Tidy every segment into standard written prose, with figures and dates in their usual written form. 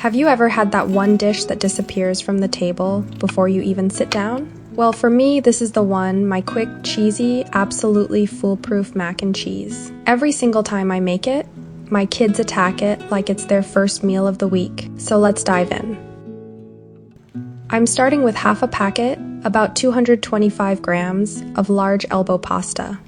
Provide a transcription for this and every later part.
Have you ever had that one dish that disappears from the table before you even sit down? Well, for me, this is the one, my quick, cheesy, absolutely foolproof mac and cheese. Every single time I make it, my kids attack it like it's their first meal of the week. So let's dive in. I'm starting with half a packet, about 225 grams, of large elbow pasta.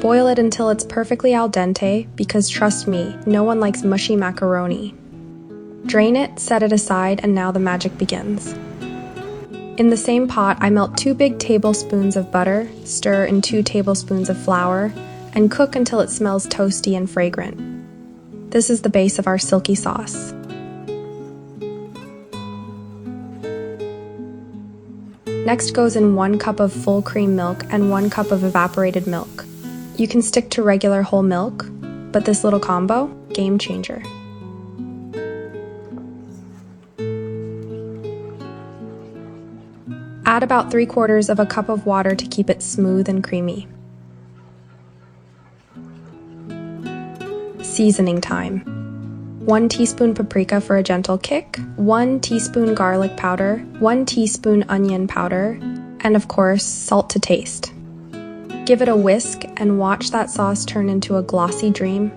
Boil it until it's perfectly al dente, because trust me, no one likes mushy macaroni. Drain it, set it aside, and now the magic begins. In the same pot, I melt 2 big tablespoons of butter, stir in 2 tablespoons of flour, and cook until it smells toasty and fragrant. This is the base of our silky sauce. Next goes in 1 cup of full cream milk and 1 cup of evaporated milk. You can stick to regular whole milk, but this little combo, game changer. Add about 3/4 of a cup of water to keep it smooth and creamy. Seasoning time. 1 teaspoon paprika for a gentle kick, 1 teaspoon garlic powder, 1 teaspoon onion powder, and of course, salt to taste. Give it a whisk and watch that sauce turn into a glossy dream.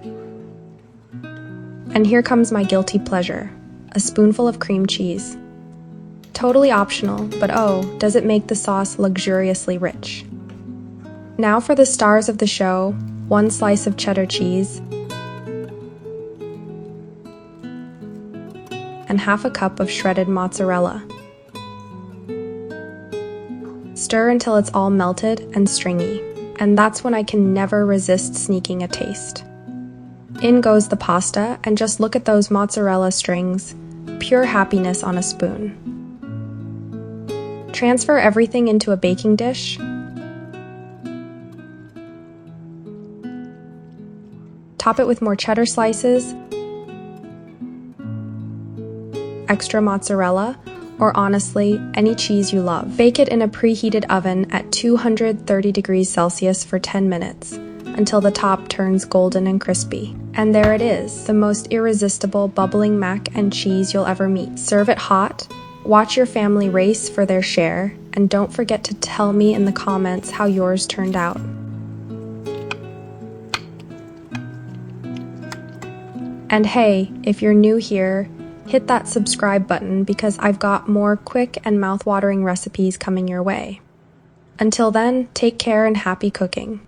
And here comes my guilty pleasure, a spoonful of cream cheese. Totally optional, but oh, does it make the sauce luxuriously rich. Now for the stars of the show, 1 slice of cheddar cheese, and half a cup of shredded mozzarella. Stir until it's all melted and stringy, and that's when I can never resist sneaking a taste. In goes the pasta, and just look at those mozzarella strings, pure happiness on a spoon. Transfer everything into a baking dish. Top it with more cheddar slices, extra mozzarella, or honestly, any cheese you love. Bake it in a preheated oven at 230 degrees Celsius for 10 minutes, until the top turns golden and crispy. And there it is, the most irresistible bubbling mac and cheese you'll ever meet. Serve it hot, watch your family race for their share, and don't forget to tell me in the comments how yours turned out. And hey, if you're new here, hit that subscribe button because I've got more quick and mouth-watering recipes coming your way. Until then, take care and happy cooking.